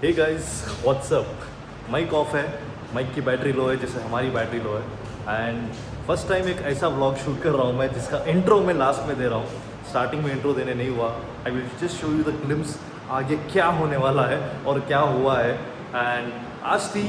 हे guys what's up. Mic off है, mic की battery low है जैसे हमारी बैटरी लो है। एंड फर्स्ट टाइम एक ऐसा व्लॉग शूट कर रहा हूँ मैं जिसका इंट्रो मैं लास्ट में दे रहा हूँ। स्टार्टिंग में इंट्रो देने नहीं हुआ। I will just show you the glimpse आगे क्या होने वाला है और क्या हुआ है। एंड आज थी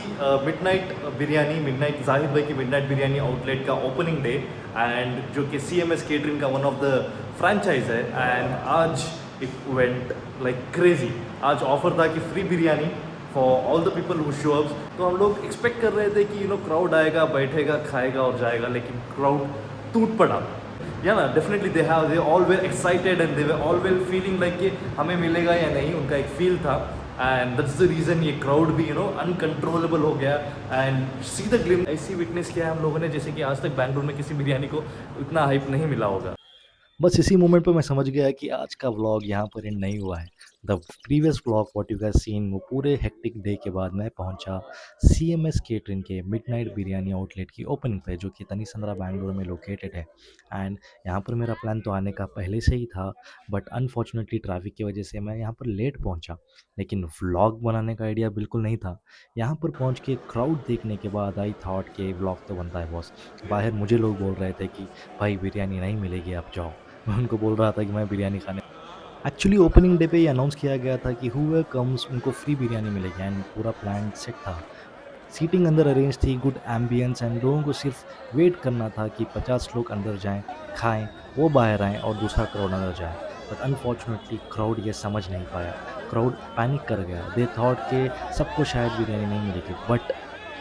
मिडनाइट बिरयानी, मिडनाइट जाहिद भाई की मिडनाइट बिरयानी आउटलेट का ओपनिंग डे, एंड जो कि CMS केटरिंग का वन ऑफ द फ्रेंचाइज है। एंड आज इट वेंट लाइक क्रेजी। आज ऑफर था कि free biryani for all the people who show ups. तो हम लोग एक्सपेक्ट कर रहे थे कि क्राउड आएगा, बैठेगा, खाएगा और जाएगा, लेकिन क्राउड टूट पड़ा। या ना, definitely they all where excited and they were all where feeling like कि हमें मिलेगा या नहीं, उनका एक फील था। एंड दैट्स द रीज़न ये क्राउड भी अनकंट्रोलेबल हो गया। एंड सी द ग्लिम ऐसी विटनेस किया है हम लोगों ने जैसे कि आज तक बैंगलोर में किसी बिरयानी को इतना हाइप नहीं मिला होगा। बस इसी मोमेंट पे मैं समझ गया कि आज का व्लॉग यहाँ पर एंड नहीं हुआ है। The previous vlog what you guys seen, वो पूरे हेक्टिक डे के बाद मैं पहुँचा CMS केटरिंग के मिडनाइट बिरयानी आउटलेट की ओपनिंग पे, जो कि तनीसंद्रा बैंगलोर में लोकेटेड है। एंड यहाँ पर मेरा प्लान तो आने का पहले से ही था, बट अनफॉर्चुनेटली ट्रैफिक की वजह से मैं यहाँ पर लेट पहुँचा। लेकिन व्लॉग बनाने का आइडिया बिल्कुल नहीं था। यहाँ पर पहुँच के क्राउड देखने के बाद आई थॉट कि व्लॉग तो बनता है बॉस। बाहर मुझे लोग बोल रहे थे कि भाई बिरयानी नहीं मिलेगी, आप जाओ। मैं उनको बोल रहा था कि मैं बिरयानी खाने। एक्चुअली ओपनिंग डे पे ये अनाउंस किया गया था कि हुएवर कम्स उनको फ्री बिरयानी मिलेगी, एंड पूरा प्लान सेट था। सीटिंग अंदर अरेंज थी, गुड एम्बियंस, एंड लोगों को सिर्फ वेट करना था कि 50 लोग अंदर जाएं, खाएं, वो बाहर आएं और दूसरा क्राउड अंदर जाए। बट अनफॉर्चुनेटली क्राउड ये समझ नहीं पाया। क्राउड पैनिक कर गया। दे थॉट कि सबको शायद बिरयानी नहीं मिलेगी, but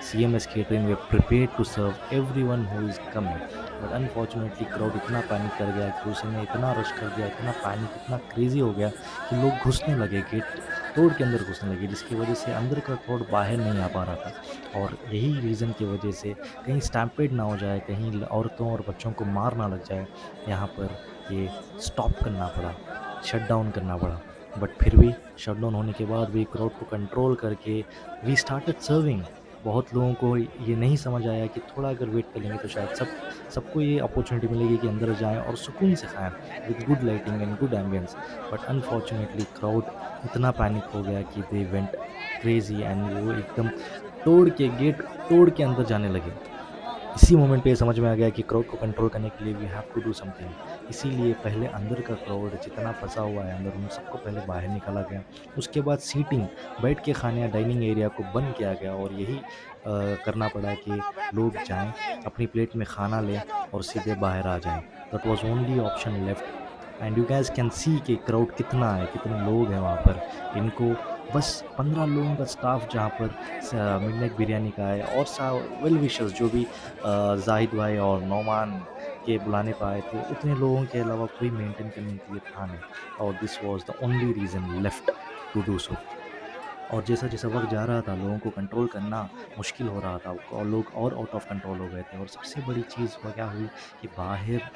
CMS catering we prepared to serve everyone who is coming. But unfortunately crowd इतना पैनिक कर गया कि उसने इतना रश कर दिया, इतना पैनिक, इतना क्रेजी हो गया कि लोग घुसने लगे, गेट तोड़ के अंदर घुसने लगे, जिसकी वजह से अंदर का क्राउड बाहर नहीं आ पा रहा था। और यही रीज़न की वजह से कहीं स्टैम्पेड ना हो जाए, कहीं औरतों और बच्चों को मार ना लग जाए, यहाँ पर ये स्टॉप करना पड़ा, शट डाउन करना पड़ा। बट फिर भी शट डाउन होने के बाद भी क्राउड को कंट्रोल करके वी स्टार्टेड सर्विंग। बहुत लोगों को ये नहीं समझ आया कि थोड़ा अगर वेट कर लेंगे तो शायद सबको ये अपॉर्चुनिटी मिलेगी कि अंदर जाएँ और सुकून से खाएँ with good lighting and good ambience. But unfortunately crowd इतना पैनिक हो गया कि दे वेंट क्रेज़ी, एंड वो एकदम गेट तोड़ के अंदर जाने लगे। इसी मोमेंट पे ये समझ में आ गया कि क्राउड को कंट्रोल करने के लिए we have to do something. इसीलिए पहले अंदर का क्राउड जितना फँसा हुआ है अंदर, उन सबको पहले बाहर निकाला गया। उसके बाद सीटिंग, बैठ के खाने या डाइनिंग एरिया को बंद किया गया, और यही करना पड़ा कि लोग जाएँ, अपनी प्लेट में खाना लें और सीधे बाहर आ जाएँ। That was only option left. And you guys can see कि क्राउड कितना है, कितने लोग हैं वहाँ पर। इनको बस 15 लोगों का स्टाफ जहाँ पर मिडनाइट बिरयानी का है, और वेल विशर्स जो भी जाहिद भाई और नौमान के बुलाने पे आए थे, उतने लोगों के अलावा कोई मेंटेन करने के लिए था नहीं। और this was the only reason left to do so. और जैसा-जैसा वक़्त जा रहा था, लोगों को कंट्रोल करना मुश्किल हो रहा था, और लोग और आउट ऑफ कंट्रोल हो गए थे। और सबसे बड़ी चीज़ वो क्या हुई कि बाहर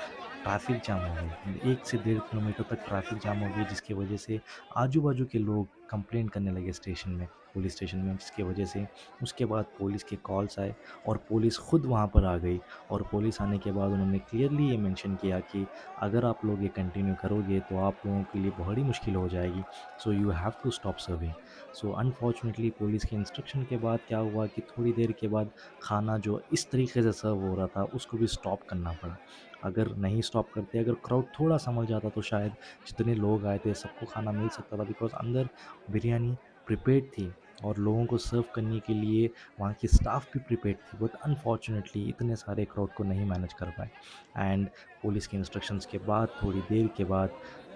ट्रैफ़िक जाम हो गई। 1 से 1.5 किलोमीटर तक ट्रैफ़िक जाम हो गई, जिसकी वजह से आजू-बाजू के लोग कंप्लेंट करने लगे स्टेशन में, पुलिस स्टेशन में, जिसकी वजह से उसके बाद पुलिस के कॉल्स आए और पुलिस खुद वहाँ पर आ गई। और पुलिस आने के बाद उन्होंने क्लियरली ये मेंशन किया कि अगर आप लोग ये कंटिन्यू करोगे तो आप लोगों के लिए बड़ी मुश्किल हो जाएगी, so you have to stop serving. So unfortunately police के इंस्ट्रक्शन के बाद क्या हुआ कि थोड़ी देर के बाद खाना जो इस तरीके से सर्व हो रहा था उसको भी स्टॉप करना पड़ा। अगर नहीं स्टॉप करते, अगर क्राउड थोड़ा समझ जाता, तो शायद जितने लोग आए थे सबको खाना मिल सकता था, बिकॉज़ अंदर बिरयानी प्रिपेयर्ड थी और लोगों को सर्व करने के लिए वहाँ की स्टाफ भी प्रिपेयर्ड थी। बट अनफॉर्चुनेटली इतने सारे क्राउड को नहीं मैनेज कर पाए। एंड पुलिस के इंस्ट्रक्शंस के बाद थोड़ी देर के बाद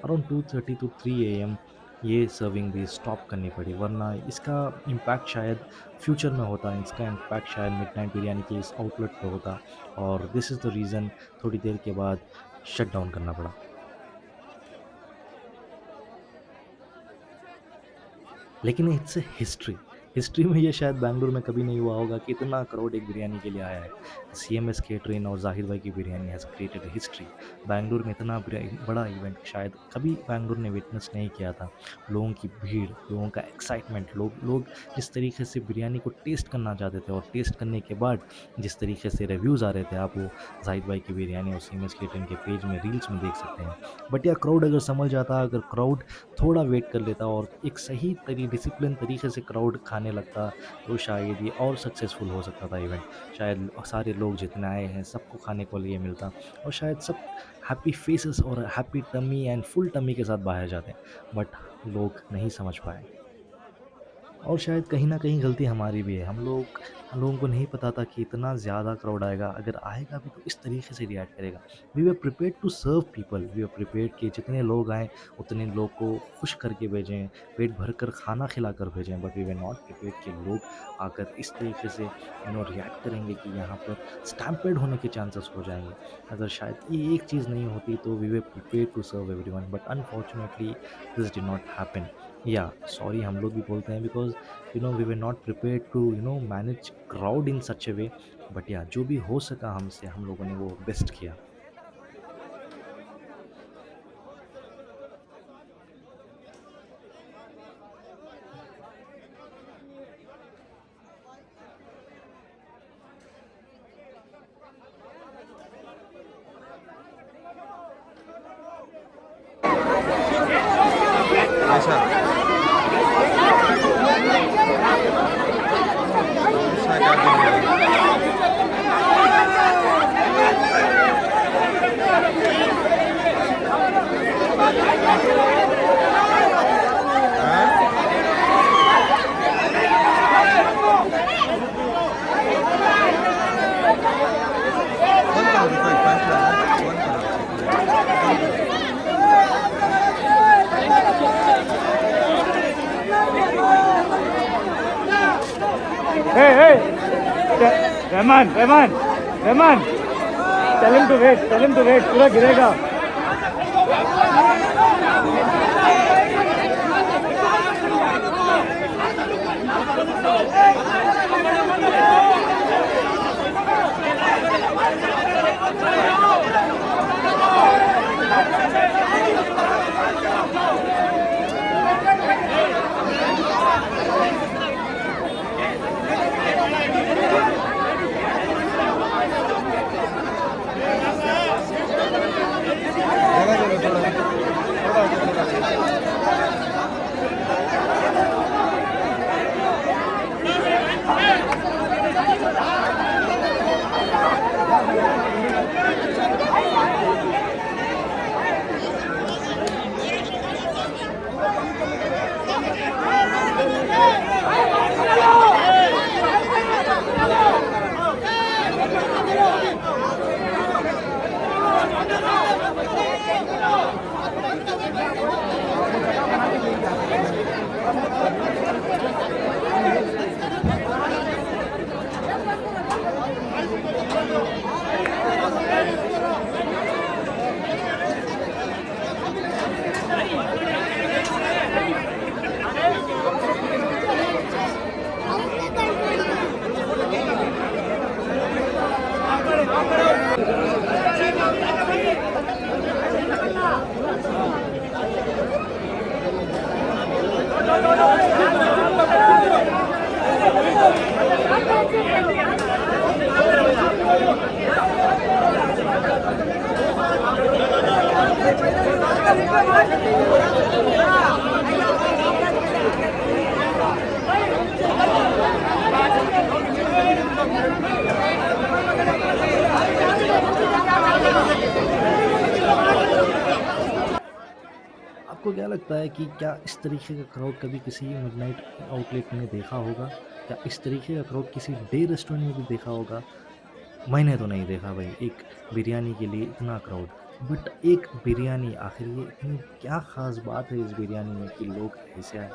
अराउंड 2:30 टू 3 AM ये सर्विंग भी स्टॉप करनी पड़ी, वरना इसका इम्पैक्ट शायद फ्यूचर में होता, इसका इम्पैक्ट शायद मिडनाइट बिरयानी के इस आउटलेट पे होता। और दिस इज़ द रीज़न थोड़ी देर के बाद शट डाउन करना पड़ा। लेकिन इट्स अ हिस्ट्री। हिस्ट्री में ये शायद बैंगलोर में कभी नहीं हुआ होगा कि इतना करोड़ एक बिरयानी के लिए आया है। CMS केटरिंग और जाहिर भाई की biryani has created history. Bangalore में इतना बड़ा इवेंट शायद कभी बैंगलोर ने विटनेस नहीं किया था। लोगों की भीड़, लोगों का एक्साइटमेंट, लोग लोग जिस तरीके से बिरयानी को टेस्ट करना चाहते थे और टेस्ट करने के बाद जिस तरीके से रिव्यूज़ आ रहे थे, आप वो जाहिद भाई की बिरयानी और सीएमएस केटरिंग के पेज में रील्स में देख सकते हैं। बट या क्राउड अगर समझ जाता, अगर क्राउड थोड़ा वेट कर लेता और एक सही डिसिप्लिन तरीके से क्राउड खाने लगता, तो शायद ये और सक्सेसफुल हो सकता था इवेंट। शायद सारे लोग जितने आए हैं सबको खाने को लिए मिलता और शायद सब हैप्पी फेसेस और happy tummy and full tummy के साथ बाहर जाते। बट लोग नहीं समझ पाए और शायद कहीं न कहीं गलती हमारी भी है। हम लोगों को नहीं पता था कि इतना ज़्यादा क्राउड आएगा, अगर आएगा भी तो इस तरीके से रिएक्ट करेगा। We were prepared to serve people, we were prepared कि जितने लोग आएँ, उतने लोग को खुश करके भेजें, पेट भरकर खाना खिलाकर भेजें। But we were not prepared कि लोग आकर इस तरीके से रिएक्ट करेंगे कि यहाँ पर स्टैम्पेड होने के चांसेस हो जाएँगे। अगर शायद ये एक चीज़ नहीं होती तो we were prepared to serve everyone, but unfortunately this did not happen. या सॉरी हम लोग भी बोलते हैं, because we were not prepared to manage crowd in such a way। But या जो भी हो सका हमसे, हम लोगों ने वो बेस्ट किया। ऐसा ऐसा क्या करेंगे? हाँ? कौन करो देखो एक पाँच लाख कौन करो Hey, hey! Rahman, Rahman, Rahman! Tell him to wait, tell him to wait. पूरा गिरेगा. जगह दे दो थोड़ा थोड़ा थोड़ा आपको क्या लगता है कि क्या इस तरीके का क्राउड कभी किसी मिडनाइट आउटलेट में देखा होगा? क्या इस तरीके का क्राउड किसी डे रेस्टोरेंट में भी देखा होगा? मैंने तो नहीं देखा भाई, एक बिरयानी के लिए इतना क्राउड। बट एक बिरयानी, आखिर ये इतनी क्या ख़ास बात है इस बिरयानी में कि लोग ऐसे आए?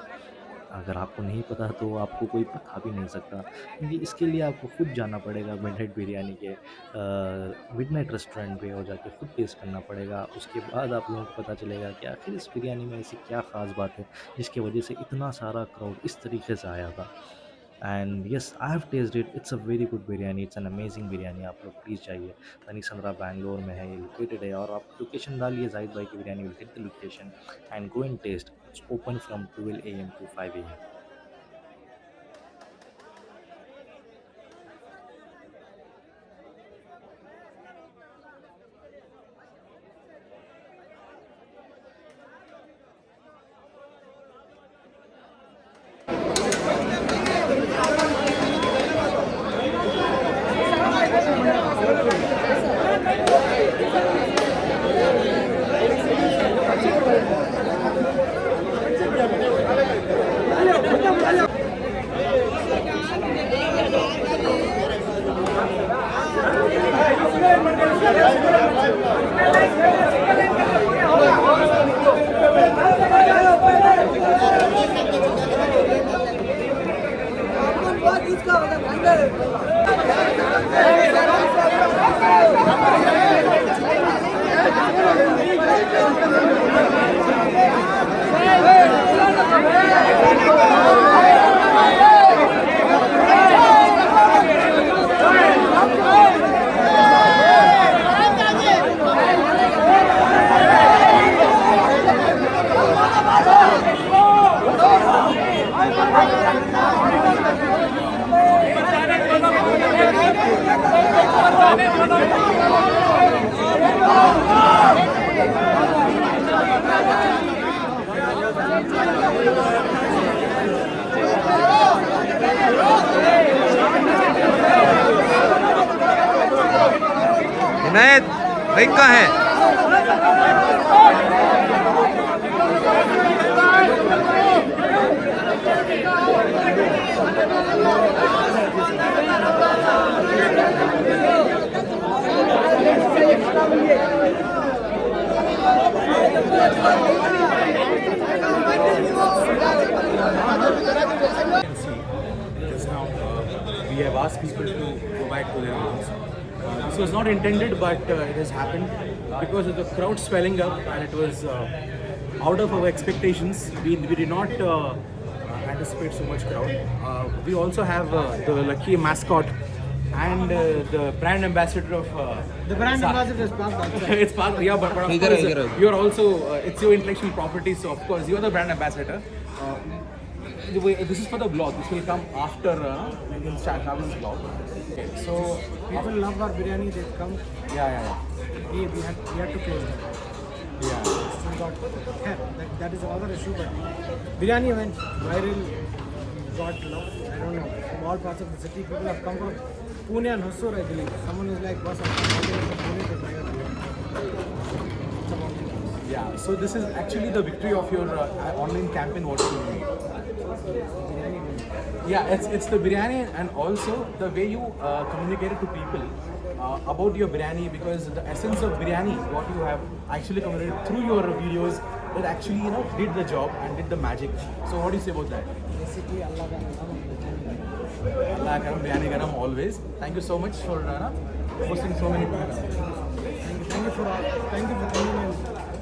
अगर आपको नहीं पता तो आपको कोई बता भी नहीं सकता, क्योंकि इसके लिए आपको खुद जाना पड़ेगा मिडनाइट बिरयानी के मिडनाइट रेस्टोरेंट पे और जाके खुद टेस्ट करना पड़ेगा। उसके बाद आप लोगों को पता चलेगा कि आखिर इस बिरयानी में ऐसी क्या ख़ास बात है जिसकी वजह से इतना सारा क्राउड इस तरीके से आया था। And yes I have taste it, it's a very good biryani, it's an amazing biryani. आप लोग प्लीज़ जाइए, तनिसंद्रा बैंगलोर में है ये लोकेटेड है, और आप लोकेशन डालिए जाहिद भाई की biryani, will hit the location and go in taste. It's open from 12 AM to 5 AM। Inayat भाई कहाँ है? Because now we have asked people to go back to their homes. This was not intended, but it has happened because of the crowd swelling up, and it was out of our expectations. We did not anticipate so much crowd. We also have the lucky mascot and the brand ambassador of The brand ambassador is parked outside. it's part, yeah, but of Idhar course, hai, idhar hai. you're also it's your intellectual property, so of course you're the brand ambassador. This is for the blog. This will come after Travel's blog. Okay, so People love our biryani. They come. yeah. We had to close them. Yeah. We got that is another issue. But biryani went viral. Got love. I don't know. From all parts of the city, people have come from Pune and Hosur, I believe. Someone is like, "Boss, I'm coming from Pune to try your biryani." It's about Yeah. So this is actually the victory of your online campaign. What you doing? biryani. Yeah, it's the biryani and also the way you communicated to people about your biryani, because the essence of biryani, what you have actually communicated through your videos, it actually did the job and did the magic. So what do you say about that? Basically, Allah ka naam biryani. Allah karam, biryani karam always. Thank you so much for hosting so many programs. Thank you for coming in.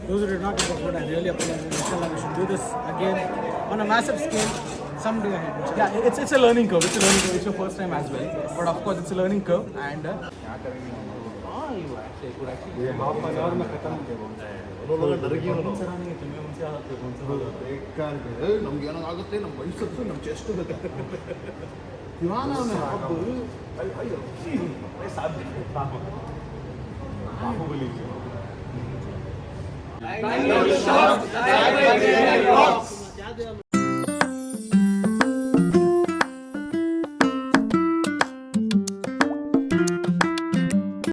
Those who did not get the food, I really apologize. Inshallah, we should do this again on a massive scale someday ahead. Inshallah. Yeah, it's a learning curve. It's your first time as well. But of course, it's a learning curve. And ನಮ್ಗೆ ಏನಾಗುತ್ತೆ ನಮ್ಮ ವಯಸ್ಸು ನಮ್ಮ chest Bahubalī.